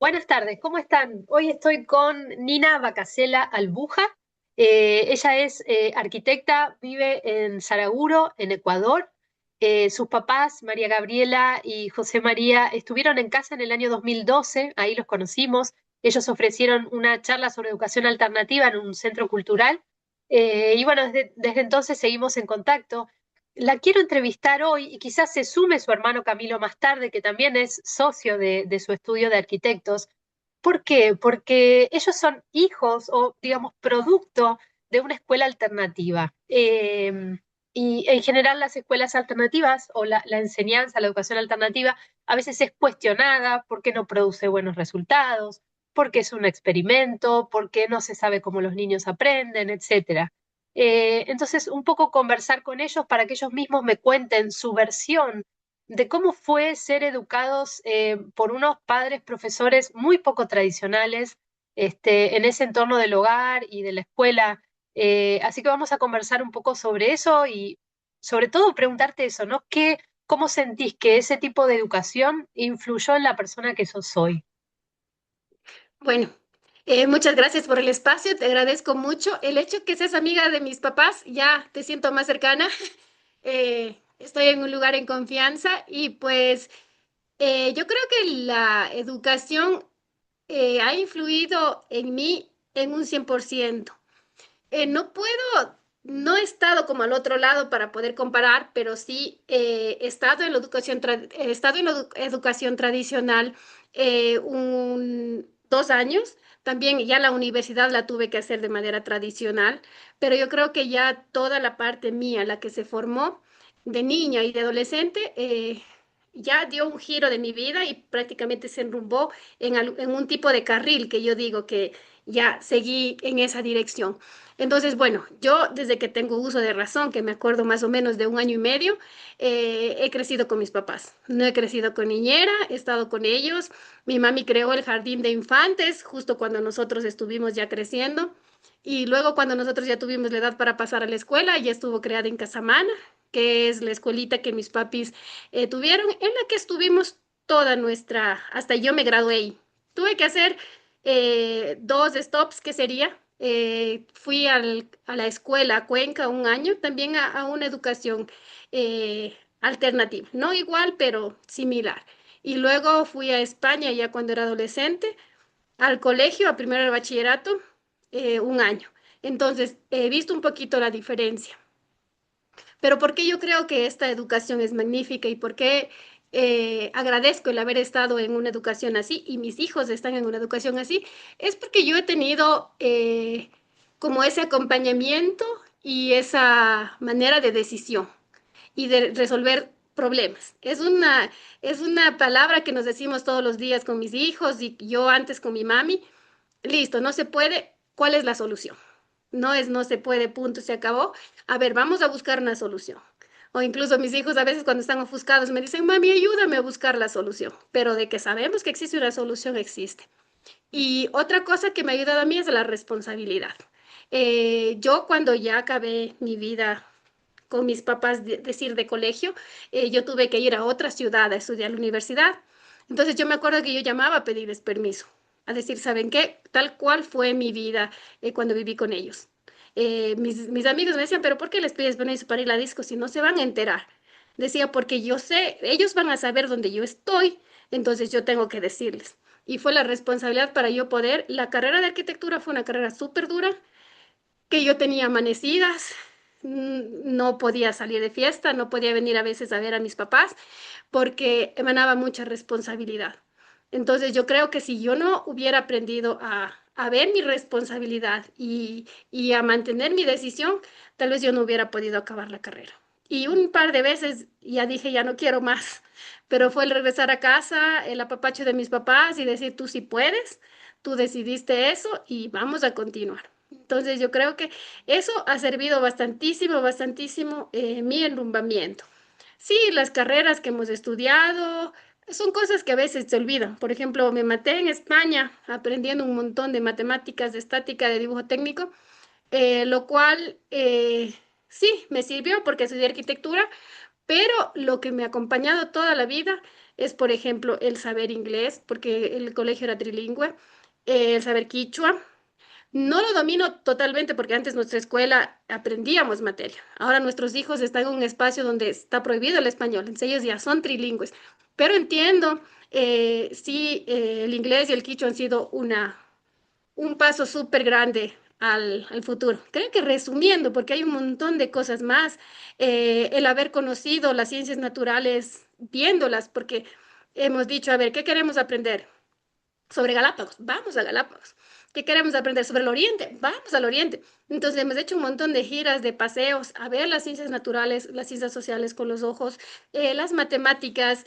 Buenas tardes, ¿cómo están? Hoy estoy con Nina Bacasela Albuja. Ella es arquitecta, vive en Saraguro, en Ecuador. Sus papás, María Gabriela y José María, estuvieron en casa en el año 2012, ahí los conocimos. Ellos ofrecieron una charla sobre educación alternativa en un centro cultural. Y bueno, desde entonces seguimos en contacto. La quiero entrevistar hoy y quizás se sume su hermano Camilo más tarde, que también es socio de su estudio de arquitectos. ¿Por qué? Porque ellos son hijos o, digamos, producto de una escuela alternativa. Y en general las escuelas alternativas o la enseñanza, la educación alternativa, a veces es cuestionada porque no produce buenos resultados, porque es un experimento, porque no se sabe cómo los niños aprenden, etcétera. Entonces, un poco conversar con ellos para que ellos mismos me cuenten su versión de cómo fue ser educados por unos padres profesores muy poco tradicionales en ese entorno del hogar y de la escuela. Así que vamos a conversar un poco sobre eso y sobre todo preguntarte eso, ¿no? ¿Cómo sentís que ese tipo de educación influyó en la persona que sos hoy? Bueno, muchas gracias por el espacio, te agradezco mucho. El hecho que seas amiga de mis papás, ya te siento más cercana. Estoy en un lugar en confianza y pues yo creo que la educación ha influido en mí en un 100%. No puedo, no he estado como al otro lado para poder comparar, pero sí he estado en la educación, he estado en la educación tradicional 2 años. También ya la universidad la tuve que hacer de manera tradicional, pero yo creo que ya toda la parte mía, la que se formó de niña y de adolescente, ya dio un giro de mi vida y prácticamente se enrumbó en un tipo de carril que yo digo que ya seguí en esa dirección. Entonces, bueno, yo desde que tengo uso de razón, que me acuerdo más o menos de 1 año y medio, he crecido con mis papás. No he crecido con niñera, he estado con ellos. Mi mami creó el jardín de infantes justo cuando nosotros estuvimos ya creciendo. Y luego cuando nosotros ya tuvimos la edad para pasar a la escuela, ya estuvo creada en Casamana, que es la escuelita que mis papis tuvieron, en la que estuvimos toda nuestra, hasta yo me gradué ahí. Tuve que hacer 2 stops, que sería, fui a la escuela a Cuenca 1 año, también a una educación alternativa, no igual, pero similar. Y luego fui a España ya cuando era adolescente, al colegio, a primero de bachillerato, 1 año. Entonces, he visto un poquito la diferencia. Pero ¿por qué yo creo que esta educación es magnífica y por qué agradezco el haber estado en una educación así y mis hijos están en una educación así? Es porque yo he tenido como ese acompañamiento y esa manera de decisión y de resolver problemas. Es una palabra que nos decimos todos los días con mis hijos y yo antes con mi mami. Listo, no se puede. ¿Cuál es la solución? No es no se puede, punto, se acabó. A ver, vamos a buscar una solución. O incluso mis hijos a veces cuando están ofuscados me dicen, mami, ayúdame a buscar la solución. Pero de que sabemos que existe una solución, existe. Y otra cosa que me ha ayudado a mí es la responsabilidad. Yo cuando ya acabé mi vida con mis papás, decir, de colegio, yo tuve que ir a otra ciudad a estudiar la universidad. Entonces yo me acuerdo que yo llamaba a pedirles permiso, a decir, ¿saben qué? Tal cual fue mi vida cuando viví con ellos. Mis amigos me decían, pero ¿por qué les pides permiso para ir a la disco si no se van a enterar? Decía, porque yo sé, ellos van a saber dónde yo estoy, entonces yo tengo que decirles. Y fue la responsabilidad para yo poder, la carrera de arquitectura fue una carrera súper dura, que yo tenía amanecidas, no podía salir de fiesta, no podía venir a veces a ver a mis papás porque emanaba mucha responsabilidad. Entonces yo creo que si yo no hubiera aprendido a ver mi responsabilidad y a mantener mi decisión, tal vez yo no hubiera podido acabar la carrera. Y un par de veces ya dije, ya no quiero más, pero fue el regresar a casa, el apapacho de mis papás y decir, tú sí puedes, tú decidiste eso y vamos a continuar. Entonces yo creo que eso ha servido bastantísimo, bastantísimo mi enrumbamiento. Sí, las carreras que hemos estudiado son cosas que a veces se olvidan. Por ejemplo, me maté en España aprendiendo un montón de matemáticas, de estática, de dibujo técnico, lo cual sí me sirvió porque estudié arquitectura, Pero lo que me ha acompañado toda la vida es, por ejemplo, el saber inglés, porque el colegio era trilingüe, el saber quichua. No lo domino totalmente porque antes nuestra escuela aprendíamos materia. Ahora nuestros hijos están en un espacio donde está prohibido el español, entonces ellos ya son trilingües. Pero entiendo, sí, el inglés y el quichua han sido un paso súper grande al futuro. Creo que resumiendo, porque hay un montón de cosas más, el haber conocido las ciencias naturales, viéndolas, porque hemos dicho, a ver, ¿qué queremos aprender? Sobre Galápagos, vamos a Galápagos. ¿Qué queremos aprender sobre el Oriente? Vamos al Oriente. Entonces hemos hecho un montón de giras, de paseos, a ver las ciencias naturales, las ciencias sociales con los ojos, las matemáticas,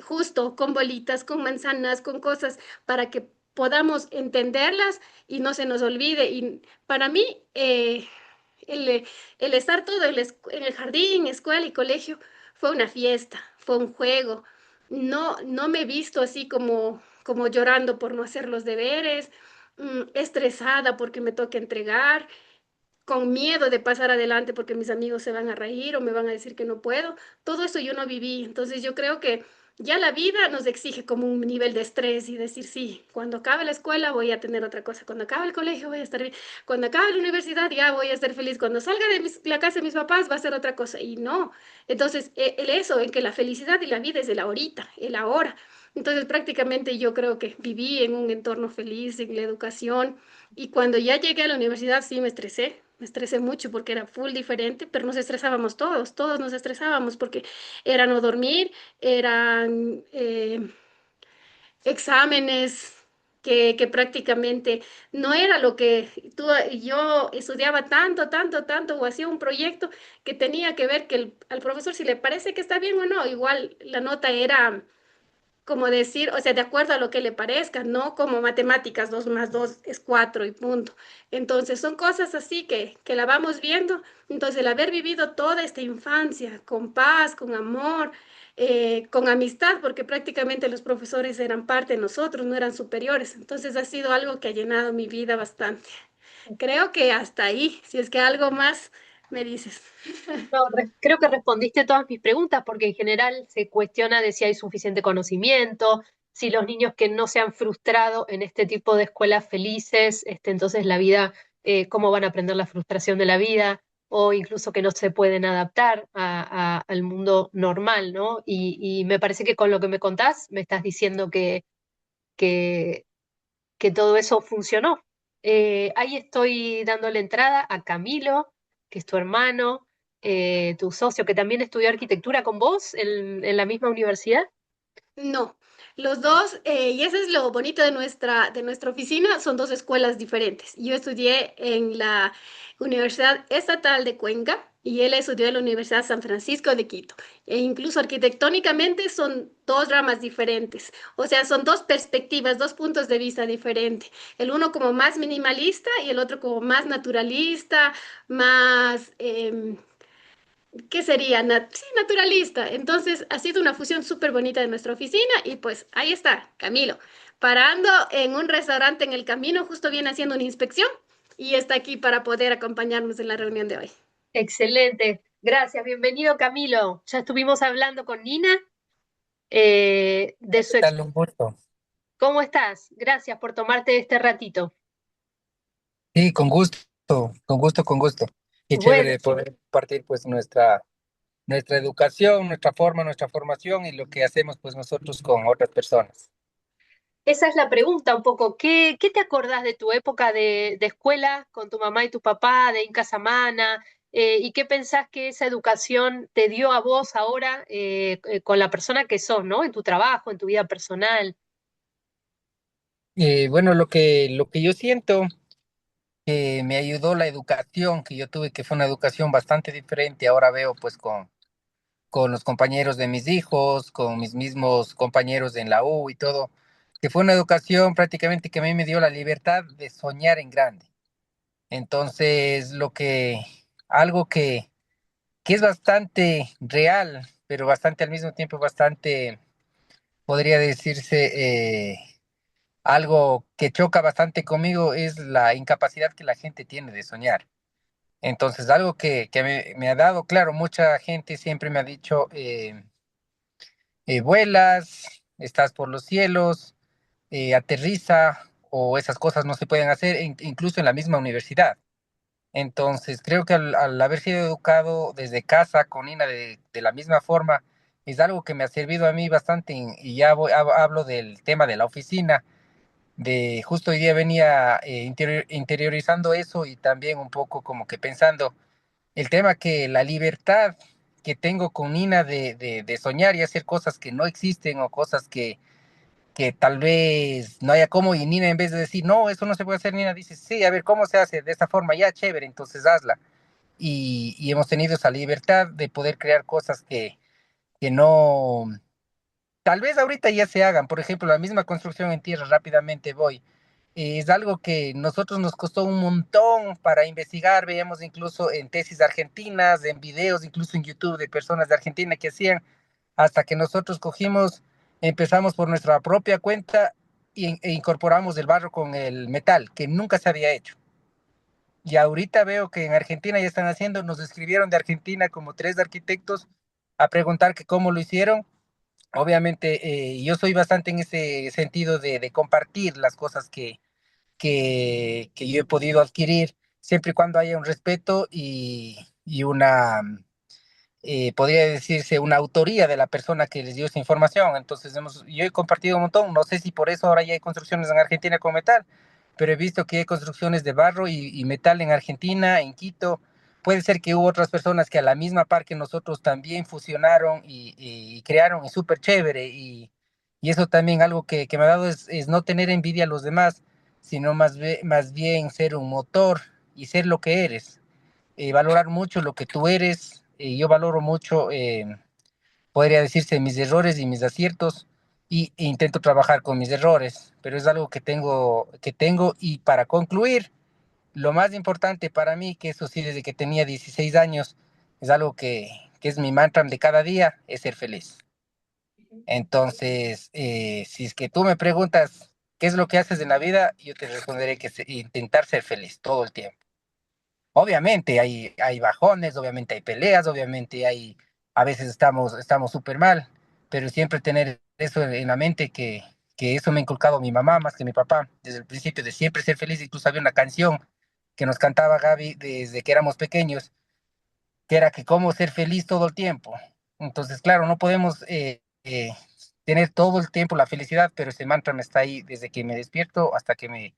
justo con bolitas, con manzanas, con cosas, para que podamos entenderlas y no se nos olvide. Y para mí, el, el estar todo en el jardín, escuela y colegio fue una fiesta, fue un juego. No, no me he visto así como llorando por no hacer los deberes, estresada porque me toca entregar, con miedo de pasar adelante porque mis amigos se van a reír o me van a decir que no puedo. Todo eso yo no viví. Entonces yo creo que ya la vida nos exige como un nivel de estrés y decir, sí, cuando acabe la escuela voy a tener otra cosa, cuando acabe el colegio voy a estar bien, cuando acabe la universidad ya voy a estar feliz, cuando salga de la casa de mis papás va a ser otra cosa. Y no. Entonces, el eso, en que la felicidad y la vida es el ahorita, el ahora. Entonces, prácticamente yo creo que viví en un entorno feliz, en la educación, y cuando ya llegué a la universidad sí me estresé mucho porque era full diferente, pero nos estresábamos todos, todos nos estresábamos porque era no dormir, eran exámenes que prácticamente no era lo que yo estudiaba tanto, tanto, tanto o hacía un proyecto que tenía que ver que al profesor si le parece que está bien o no, igual la nota era como decir, o sea, de acuerdo a lo que le parezca, no como matemáticas, 2 más 2 es 4 y punto. Entonces, son cosas así que la vamos viendo. Entonces, el haber vivido toda esta infancia con paz, con amor, con amistad, porque prácticamente los profesores eran parte de nosotros, no eran superiores. Entonces, ha sido algo que ha llenado mi vida bastante. Creo que hasta ahí, si es que algo más me dices. No, creo que respondiste todas mis preguntas porque en general se cuestiona de si hay suficiente conocimiento, si los niños que no se han frustrado en este tipo de escuelas felices, entonces la vida, cómo van a aprender la frustración de la vida o incluso que no se pueden adaptar al mundo normal, ¿no? Y me parece que con lo que me contás me estás diciendo que, que todo eso funcionó. Ahí estoy dándole entrada a Camilo, que es tu hermano, tu socio, que también estudió arquitectura con vos en la misma universidad. No, los dos, y eso es lo bonito de nuestra oficina, son dos escuelas diferentes. Yo estudié en la Universidad Estatal de Cuenca y él estudió en la Universidad San Francisco de Quito. E incluso arquitectónicamente son dos ramas diferentes, o sea, son dos perspectivas, dos puntos de vista diferentes. El uno como más minimalista y el otro como más naturalista, más... ¿qué sería? Sí, naturalista. Entonces, ha sido una fusión súper bonita de nuestra oficina y pues ahí está, Camilo, parando en un restaurante en el camino, justo viene haciendo una inspección y está aquí para poder acompañarnos en la reunión de hoy. Excelente, gracias, bienvenido Camilo. Ya estuvimos hablando con Nina de ¿Qué tal? Un gusto. ¿Cómo estás? Gracias por tomarte este ratito. Sí, con gusto, con gusto, con gusto. Y Bueno. chévere poder compartir pues nuestra educación, nuestra forma, nuestra formación y lo que hacemos pues nosotros con otras personas. Esa es la pregunta un poco. ¿Qué te acordás de tu época de escuela con tu mamá y tu papá, de Inca Samana? ¿Y qué pensás que esa educación te dio a vos ahora con la persona que sos, ¿no? En tu trabajo, en tu vida personal. Bueno, lo que yo siento que me ayudó la educación que yo tuve, que fue una educación bastante diferente, ahora veo pues con los compañeros de mis hijos, con mis mismos compañeros en la U y todo, que fue una educación prácticamente que a mí me dio la libertad de soñar en grande. Entonces, algo que es bastante real, pero bastante al mismo tiempo bastante, podría decirse, algo que choca bastante conmigo es la incapacidad que la gente tiene de soñar. Entonces, algo que me ha dado, claro, mucha gente siempre me ha dicho, vuelas, estás por los cielos, aterriza, o esas cosas no se pueden hacer, incluso en la misma universidad. Entonces, creo que al haber sido educado desde casa con Ina de la misma forma, es algo que me ha servido a mí bastante, y ya hablo del tema de la oficina, de justo hoy día venía interiorizando eso, y también un poco como que pensando el tema que la libertad que tengo con Nina de soñar y hacer cosas que no existen, o cosas que tal vez no haya cómo, y Nina, en vez de decir, no, eso no se puede hacer, Nina dice, sí, a ver, ¿cómo se hace de esta forma? Ya, chévere, entonces hazla. Y hemos tenido esa libertad de poder crear cosas que no, tal vez ahorita ya se hagan. Por ejemplo, la misma construcción en tierra, rápidamente voy. Es algo que nosotros nos costó un montón para investigar, veíamos incluso en tesis argentinas, en videos, incluso en YouTube de personas de Argentina que hacían, hasta que nosotros cogimos, empezamos por nuestra propia cuenta, e incorporamos el barro con el metal, que nunca se había hecho. Y ahorita veo que en Argentina ya están haciendo, nos escribieron de Argentina como 3 arquitectos a preguntar que cómo lo hicieron. Obviamente, yo soy bastante en ese sentido de compartir las cosas que yo he podido adquirir, siempre y cuando haya un respeto y una, podría decirse, una autoría de la persona que les dio esa información. Entonces, yo he compartido un montón, no sé si por eso ahora ya hay construcciones en Argentina con metal, pero he visto que hay construcciones de barro y metal en Argentina, en Quito. Puede ser que hubo otras personas que a la misma par que nosotros también fusionaron y crearon, y súper chévere. Y eso también algo que me ha dado es no tener envidia a los demás, sino más bien ser un motor y ser lo que eres. Valorar mucho lo que tú eres. Yo valoro mucho, podría decirse, mis errores y mis aciertos, e intento trabajar con mis errores, pero es algo que tengo. Y para concluir, lo más importante para mí, que eso sí, desde que tenía 16 años, es algo que es mi mantra de cada día, es ser feliz. Entonces, si es que tú me preguntas qué es lo que haces en la vida, yo te responderé que es intentar ser feliz todo el tiempo. Obviamente hay bajones, obviamente hay peleas, obviamente a veces estamos súper mal, pero siempre tener eso en la mente, que eso me ha inculcado mi mamá más que mi papá, desde el principio, de siempre ser feliz. Incluso había una canción que nos cantaba Gaby desde que éramos pequeños, que era que cómo ser feliz todo el tiempo. Entonces, claro, no podemos tener todo el tiempo la felicidad, pero ese mantra me está ahí desde que me despierto hasta que me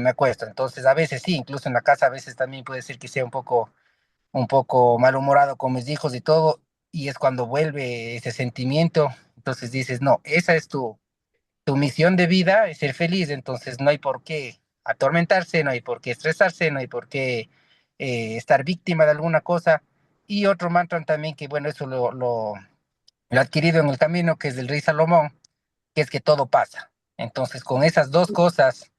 acuesto. Entonces, a veces sí, incluso en la casa, a veces también puede ser que sea un poco malhumorado con mis hijos y todo, y es cuando vuelve ese sentimiento. Entonces dices, no, esa es tu misión de vida, es ser feliz. Entonces no hay por qué atormentarse, no hay por qué estresarse, no hay por qué estar víctima de alguna cosa. Y otro mantra también, que bueno, eso lo he adquirido en el camino, que es del rey Salomón, que es que todo pasa. Entonces, con esas dos cosas,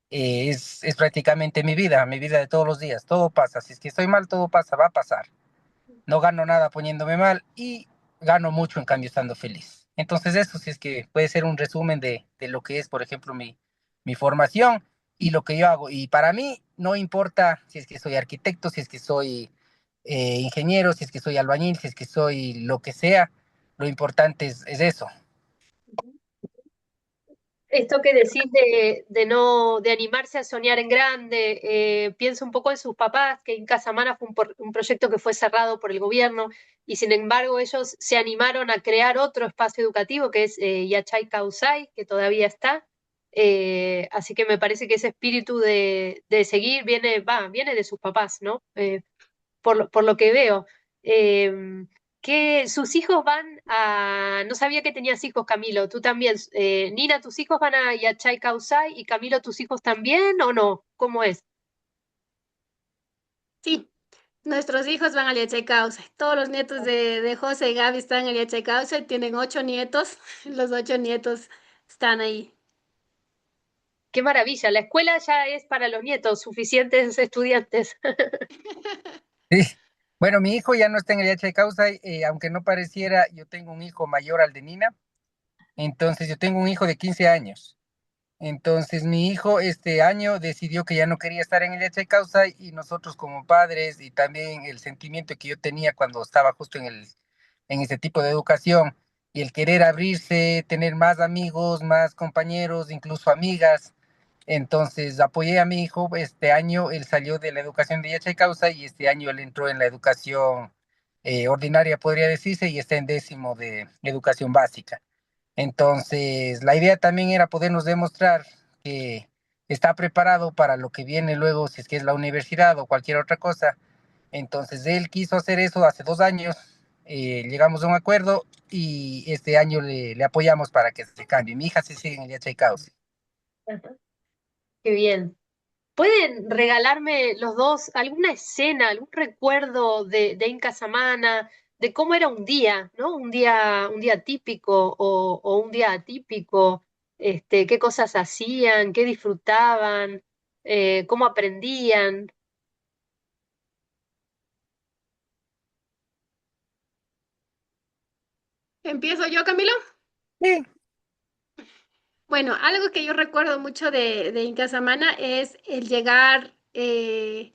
es prácticamente mi vida de todos los días. Todo pasa. Si es que estoy mal, todo pasa, va a pasar. No gano nada poniéndome mal, y gano mucho en cambio estando feliz. Entonces, eso sí es que puede ser un resumen de lo que es, por ejemplo, mi formación y lo que yo hago. Y para mí no importa si es que soy arquitecto, si es que soy ingeniero, si es que soy albañil, si es que soy lo que sea. Lo importante es eso. Esto que decís de no, de animarse a soñar en grande, pienso un poco en sus papás, que en Casamana fue un proyecto que fue cerrado por el gobierno, y sin embargo ellos se animaron a crear otro espacio educativo que es Yachay Causay, que todavía está. Así que me parece que ese espíritu de seguir viene de sus papás, ¿no? Por lo que veo. Eh, que sus hijos van a... No sabía que tenías hijos, Camilo. Tú también. Nina, ¿tus hijos van a Yachay Causay? ¿Y Camilo, tus hijos también o no? ¿Cómo es? Sí, nuestros hijos van al Causa. Todos los nietos de José y Gaby están en el Causa. Tienen 8 nietos. Los 8 nietos están ahí. Qué maravilla. La escuela ya es para los nietos, suficientes estudiantes. Sí. Bueno, mi hijo ya no está en el IH de causa, aunque no pareciera. Yo tengo un hijo mayor al de Nina. Entonces yo tengo un hijo de 15 años. Entonces mi hijo este año decidió que ya no quería estar en el Yachaycausa y nosotros como padres y también el sentimiento que yo tenía cuando estaba justo en este tipo de educación y el querer abrirse, tener más amigos, más compañeros, incluso amigas. Entonces apoyé a mi hijo. Este año él salió de la educación de Yachaycausa y este año él entró en la educación ordinaria, podría decirse, y está en 10º de educación básica. Entonces, la idea también era podernos demostrar que está preparado para lo que viene luego, si es que es la universidad o cualquier otra cosa. Entonces, él quiso hacer eso hace 2 años, llegamos a un acuerdo y este año le apoyamos para que se cambie. Mi hija se sigue en el Yachaycauce. Ajá. Qué bien. ¿Pueden regalarme los dos alguna escena, algún recuerdo de Inca Samana, de cómo era un día, ¿no? Un día típico o un día atípico, qué cosas hacían, qué disfrutaban, cómo aprendían. ¿Empiezo yo, Camilo? Sí, Bueno, algo que yo recuerdo mucho de Inca Samana es el llegar, el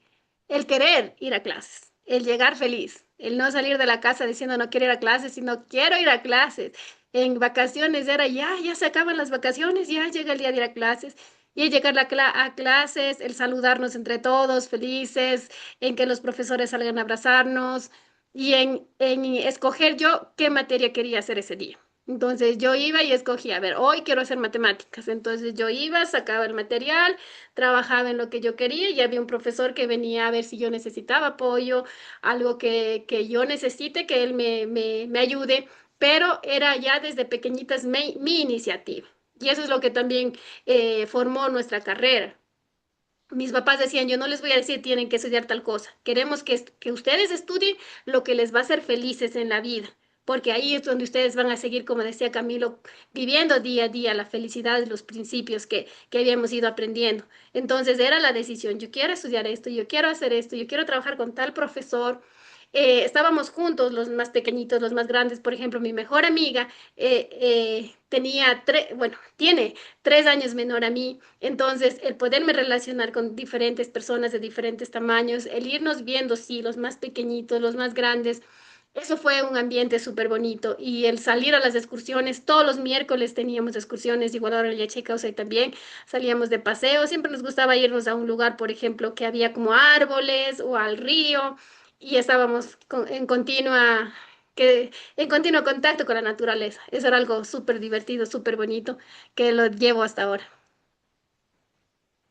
querer ir a clases, el llegar feliz, el no salir de la casa diciendo no quiero ir a clases, sino quiero ir a clases. En vacaciones era ya se acaban las vacaciones, ya llega el día de ir a clases. Y el llegar a clases, el saludarnos entre todos, felices, en que los profesores salgan a abrazarnos y en escoger yo qué materia quería hacer ese día. Entonces yo iba y escogía, a ver, hoy quiero hacer matemáticas. Entonces yo iba, sacaba el material, trabajaba en lo que yo quería y había un profesor que venía a ver si yo necesitaba apoyo, algo que yo necesite, que él me ayude, pero era ya desde pequeñitas mi iniciativa. Y eso es lo que también formó nuestra carrera. Mis papás decían, yo no les voy a decir tienen que estudiar tal cosa. Queremos que ustedes estudien lo que les va a hacer felices en la vida, porque ahí es donde ustedes van a seguir, como decía Camilo, viviendo día a día la felicidad de los principios que habíamos ido aprendiendo. Entonces era la decisión, yo quiero estudiar esto, yo quiero hacer esto, yo quiero trabajar con tal profesor. Estábamos juntos, los más pequeñitos, los más grandes. Por ejemplo, mi mejor amiga bueno, tiene 3 años menor a mí. Entonces, el poderme relacionar con diferentes personas de diferentes tamaños, el irnos viendo, sí, los más pequeñitos, los más grandes, eso fue un ambiente súper bonito. Y el salir a las excursiones, todos los miércoles teníamos excursiones, igual ahora en Yachai también salíamos de paseo. Siempre nos gustaba irnos a un lugar, por ejemplo, que había como árboles o al río y estábamos en continuo contacto con la naturaleza. Eso era algo súper divertido, súper bonito, que lo llevo hasta ahora.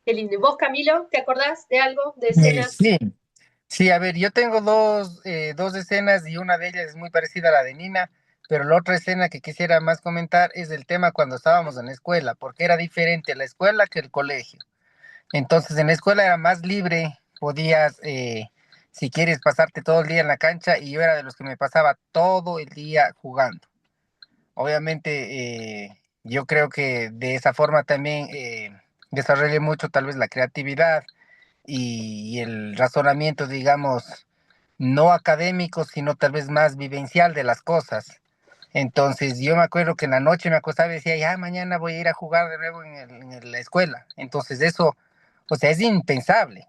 Qué lindo. ¿Y vos, Camilo, te acordás de algo, de escenas? sí, sí, a ver, yo tengo dos escenas y una de ellas es muy parecida a la de Nina, pero la otra escena que quisiera más comentar es el tema cuando estábamos en la escuela, porque era diferente la escuela que el colegio. Entonces en la escuela era más libre, podías, si quieres, pasarte todo el día en la cancha y yo era de los que me pasaba todo el día jugando. Obviamente, yo creo que de esa forma también desarrollé mucho tal vez la creatividad y el razonamiento, digamos, no académico, sino tal vez más vivencial de las cosas. Entonces yo me acuerdo que en la noche me acostaba y decía, ya mañana voy a ir a jugar de nuevo en la escuela. Entonces eso, o sea, es impensable.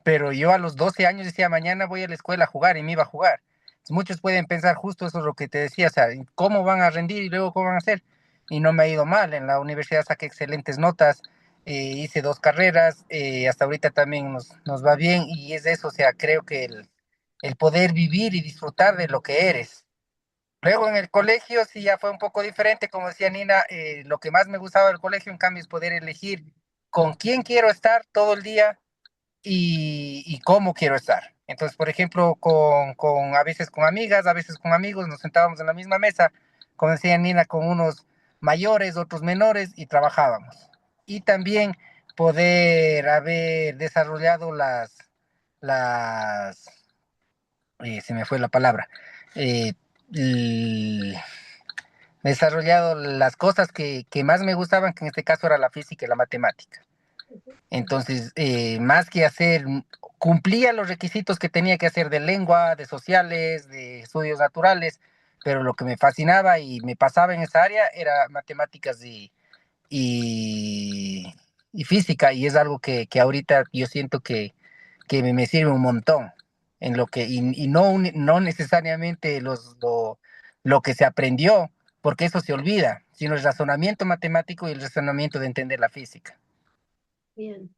Pero yo a los 12 años decía, mañana voy a la escuela a jugar y me iba a jugar. Entonces, muchos pueden pensar justo eso es lo que te decía, o sea, cómo van a rendir y luego cómo van a hacer. Y no me ha ido mal, en la universidad saqué excelentes notas, hice 2 carreras, hasta ahorita también nos va bien y es eso, o sea, creo que el poder vivir y disfrutar de lo que eres. Luego en el colegio sí ya fue un poco diferente, como decía Nina, lo que más me gustaba del colegio en cambio es poder elegir con quién quiero estar todo el día y cómo quiero estar. Entonces, por ejemplo, a veces con amigas, a veces con amigos, nos sentábamos en la misma mesa, como decía Nina, con unos mayores, otros menores y trabajábamos. Y también poder haber desarrollado las, se me fue la palabra, eh, l- desarrollado las cosas que más me gustaban, que en este caso era la física y la matemática. Entonces, más que hacer, cumplía los requisitos que tenía que hacer de lengua, de sociales, de estudios naturales, pero lo que me fascinaba y me pasaba en esa área era matemáticas y, y física, y es algo que ahorita yo siento que me sirve un montón en lo que, y no, no necesariamente lo que se aprendió, porque eso se olvida, sino el razonamiento matemático y el razonamiento de entender la física. Bien.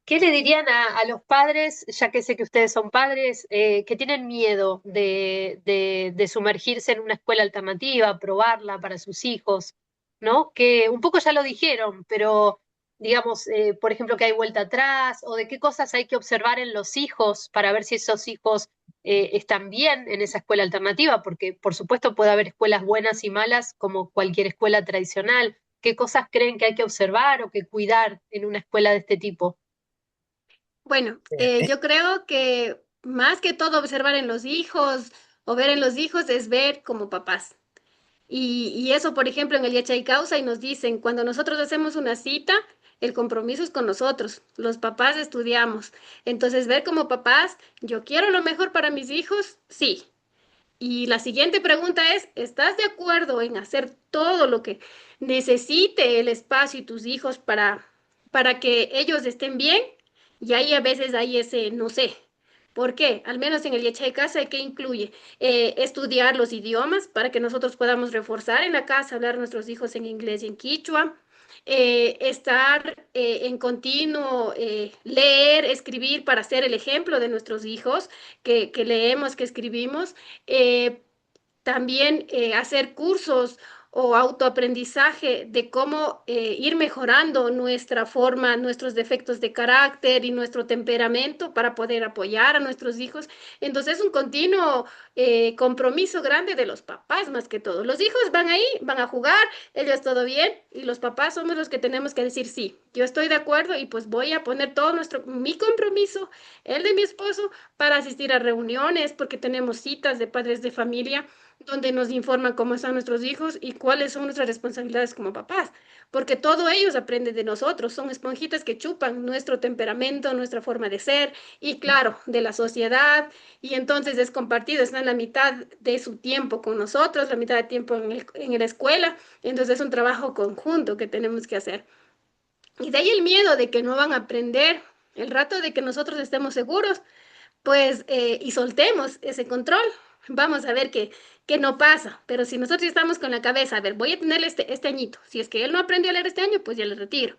¿Qué le dirían a los padres, ya que sé que ustedes son padres, que tienen miedo de sumergirse en una escuela alternativa, probarla para sus hijos, ¿no? Que un poco ya lo dijeron, pero digamos, por ejemplo, que hay vuelta atrás o de qué cosas hay que observar en los hijos para ver si esos hijos están bien en esa escuela alternativa, porque por supuesto puede haber escuelas buenas y malas como cualquier escuela tradicional. ¿Qué cosas creen que hay que observar o que cuidar en una escuela de este tipo? Bueno, Eh, yo creo que más que todo observar en los hijos o ver en los hijos es ver como papás. Y eso, por ejemplo, en el Yachay Causa y nos dicen, cuando nosotros hacemos una cita, el compromiso es con nosotros, los papás estudiamos. Entonces, ver como papás, yo quiero lo mejor para mis hijos, sí. Y la siguiente pregunta es, ¿estás de acuerdo en hacer todo lo que necesite el espacio y tus hijos para que ellos estén bien? Y ahí a veces hay ese, no sé. ¿Por qué? Al menos en el Yachay Casa, ¿qué incluye? Estudiar los idiomas para que nosotros podamos reforzar en la casa, hablar a nuestros hijos en inglés y en quichua. Estar en continuo, leer, escribir para ser el ejemplo de nuestros hijos, que leemos, que escribimos. eh, También hacer cursos o autoaprendizaje de cómo ir mejorando nuestra forma, nuestros defectos de carácter y nuestro temperamento para poder apoyar a nuestros hijos. Entonces es un continuo compromiso grande de los papás más que todo. Los hijos van ahí, van a jugar, ellos todo bien, y los papás somos los que tenemos que decir, sí, yo estoy de acuerdo y pues voy a poner todo mi compromiso, el de mi esposo, para asistir a reuniones, porque tenemos citas de padres de familia donde nos informan cómo están nuestros hijos y cuáles son nuestras responsabilidades como papás, porque todo ellos aprenden de nosotros, son esponjitas que chupan nuestro temperamento, nuestra forma de ser y claro, de la sociedad, y entonces es compartido, están la mitad de su tiempo con nosotros, la mitad de tiempo en la escuela, entonces es un trabajo conjunto que tenemos que hacer. Y de ahí el miedo de que no van a aprender, el rato de que nosotros estemos seguros pues, y soltemos ese control, vamos a ver que no pasa. Pero si nosotros estamos con la cabeza, a ver, voy a tenerle este añito. Si es que él no aprendió a leer este año, pues ya le retiro.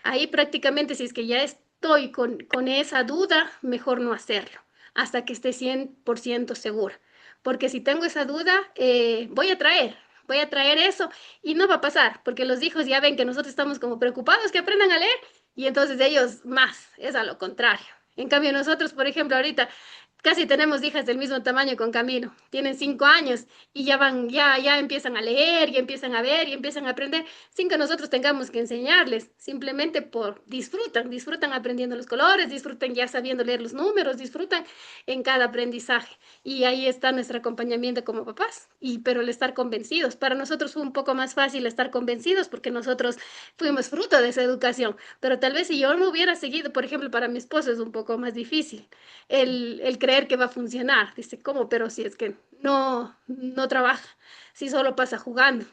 Ahí prácticamente, si es que ya estoy con esa duda, mejor no hacerlo, hasta que esté 100% segura. Porque si tengo esa duda, voy a traer eso y no va a pasar, porque los hijos ya ven que nosotros estamos como preocupados que aprendan a leer y entonces ellos más, es a lo contrario. En cambio, nosotros, por ejemplo, ahorita casi tenemos hijas del mismo tamaño con Camilo. Tienen 5 años y ya empiezan a leer, ya empiezan a ver y empiezan a aprender sin que nosotros tengamos que enseñarles. Simplemente disfrutan aprendiendo los colores, disfrutan ya sabiendo leer los números, disfrutan en cada aprendizaje. Y ahí está nuestro acompañamiento como papás. Pero el estar convencidos, para nosotros fue un poco más fácil estar convencidos porque nosotros fuimos fruto de esa educación. Pero tal vez si yo no hubiera seguido, por ejemplo, para mi esposo es un poco más difícil el creer que va a funcionar. Dice, ¿cómo? Pero si es que no trabaja, si solo pasa jugando.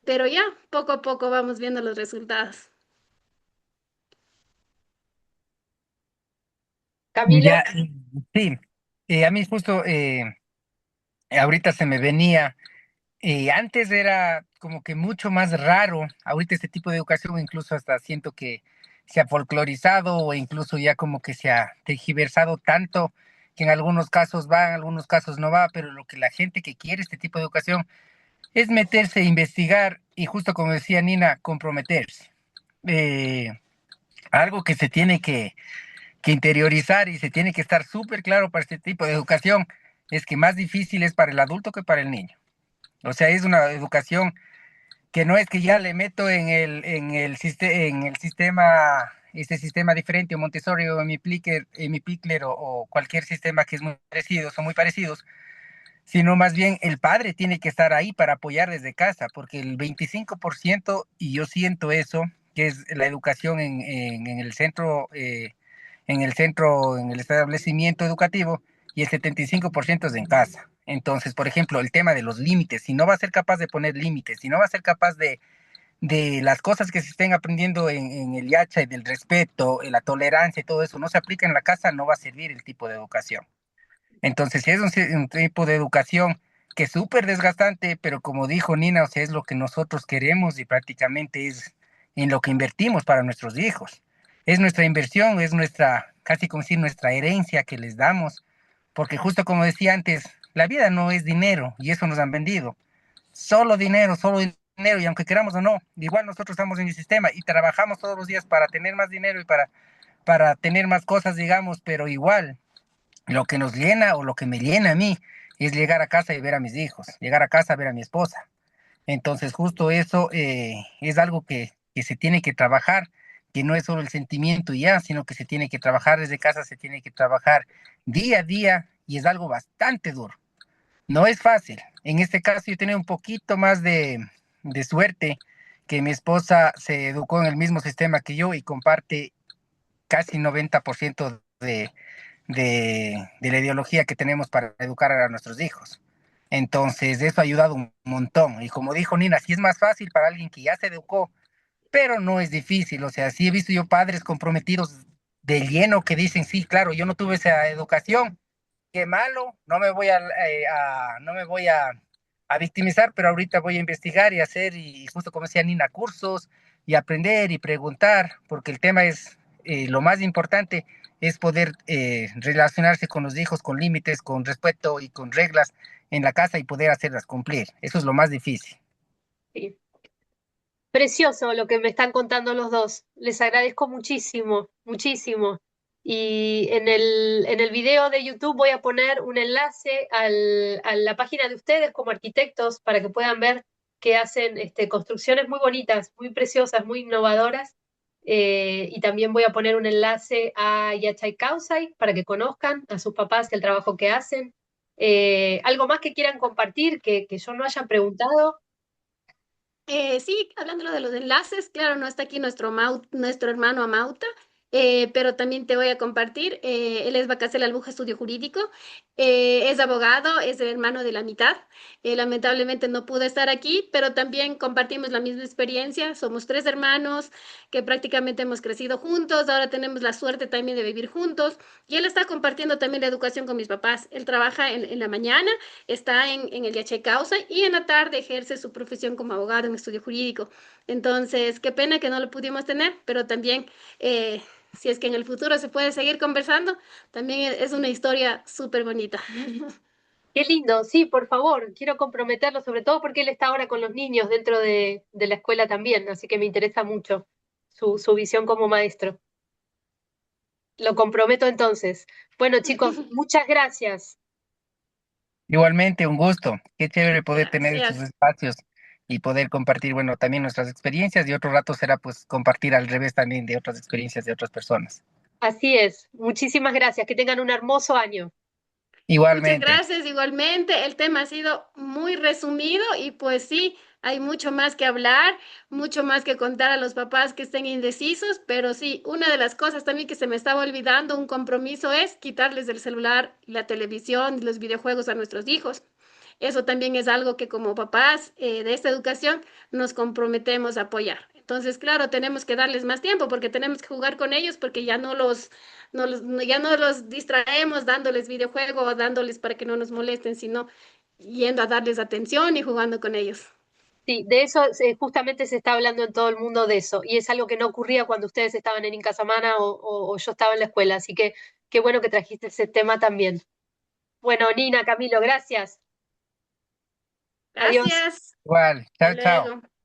Pero ya, poco a poco vamos viendo los resultados. Camilo, Ya, sí, a mí justo ahorita se me venía. Antes era como que mucho más raro. Ahorita este tipo de educación incluso hasta siento que se ha folclorizado o incluso ya como que se ha tergiversado tanto que en algunos casos va, en algunos casos no va, pero lo que la gente que quiere este tipo de educación es meterse, investigar y justo como decía Nina, comprometerse. Eh, Algo que se tiene que interiorizar y se tiene que estar súper claro para este tipo de educación es que más difícil es para el adulto que para el niño. O sea, es una educación que no es que ya le meto en el sistema, este sistema diferente, o Montessori o mi Pickler o cualquier sistema que es muy parecido, son muy parecidos, sino más bien el padre tiene que estar ahí para apoyar desde casa, porque el 25%, y yo siento eso, que es la educación en el centro, en el establecimiento educativo, y el 75% es en casa. Entonces, por ejemplo, el tema de los límites, si no va a ser capaz de poner límites, si no va a ser capaz de las cosas que se estén aprendiendo en el Yacha y del respeto, la tolerancia y todo eso no se aplica en la casa, no va a servir el tipo de educación. Entonces, si es un tipo de educación que es súper desgastante, pero como dijo Nina, o sea, es lo que nosotros queremos y prácticamente es en lo que invertimos para nuestros hijos. Es nuestra inversión, es nuestra, casi como decir, nuestra herencia que les damos, porque justo como decía antes, la vida no es dinero y eso nos han vendido. Solo dinero, y aunque queramos o no, igual nosotros estamos en el sistema y trabajamos todos los días para tener más dinero y para tener más cosas, digamos, pero igual lo que nos llena o lo que me llena a mí es llegar a casa y ver a mis hijos, llegar a casa a ver a mi esposa. Entonces, justo eso es algo que se tiene que trabajar, que no es solo el sentimiento y ya, sino que se tiene que trabajar desde casa, se tiene que trabajar día a día y es algo bastante duro. No es fácil. En este caso, yo tenía un poquito más de suerte que mi esposa se educó en el mismo sistema que yo y comparte casi 90% de la ideología que tenemos para educar a nuestros hijos. Entonces, eso ha ayudado un montón. Y como dijo Nina, sí es más fácil para alguien que ya se educó, pero no es difícil. O sea, sí he visto yo padres comprometidos de lleno que dicen, sí, claro, yo no tuve esa educación, qué malo, no me voy a victimizar, pero ahorita voy a investigar y hacer, y justo como decía Nina, cursos y aprender y preguntar, porque el tema es, lo más importante es poder relacionarse con los hijos con límites, con respeto y con reglas en la casa y poder hacerlas cumplir. Eso es lo más difícil. Sí. Precioso lo que me están contando los dos. Les agradezco muchísimo, muchísimo. Y en el video de YouTube voy a poner un enlace a la página de ustedes como arquitectos para que puedan ver que hacen construcciones muy bonitas, muy preciosas, muy innovadoras. Y también voy a poner un enlace a Yachay Causay para que conozcan a sus papás el trabajo que hacen. ¿Algo más que quieran compartir que yo no haya preguntado? Sí, hablando de los enlaces, claro, no está aquí nuestro hermano Amauta, pero también te voy a compartir. Él es Bacasel Albuja Estudio Jurídico, es abogado, es el hermano de la mitad. Lamentablemente no pudo estar aquí, pero también compartimos la misma experiencia. Somos tres hermanos que prácticamente hemos crecido juntos, ahora tenemos la suerte también de vivir juntos. Y él está compartiendo también la educación con mis papás. Él trabaja en la mañana, está en el Yache Causa y en la tarde ejerce su profesión como abogado en estudio jurídico. Entonces, qué pena que no lo pudimos tener, pero también, si es que en el futuro se puede seguir conversando, también es una historia súper bonita. Qué lindo, sí, por favor, quiero comprometerlo, sobre todo porque él está ahora con los niños dentro de la escuela también, así que me interesa mucho su visión como maestro. Lo comprometo entonces. Bueno, chicos, muchas gracias. Igualmente, un gusto. Qué chévere poder tener estos Gracias. espacios y poder compartir, bueno, también nuestras experiencias y otro rato será pues compartir al revés también de otras experiencias de otras personas. Así es. Muchísimas gracias. Que tengan un hermoso año. Muchas Igualmente, gracias, igualmente. El tema ha sido muy resumido y pues sí, hay mucho más que hablar, mucho más que contar a los papás que estén indecisos, pero sí, una de las cosas también que se me estaba olvidando, un compromiso es quitarles el celular, la televisión y los videojuegos a nuestros hijos. Eso también es algo que como papás de esta educación nos comprometemos a apoyar. Entonces, claro, tenemos que darles más tiempo porque tenemos que jugar con ellos porque ya no los distraemos dándoles videojuego o dándoles para que no nos molesten, sino yendo a darles atención y jugando con ellos. Sí, de eso justamente se está hablando en todo el mundo de eso, y es algo que no ocurría cuando ustedes estaban en Incasamana o yo estaba en la escuela, así que qué bueno que trajiste ese tema también. Bueno, Nina, Camilo, gracias. Adiós. Gracias. igual. Hasta Chao, chao. luego.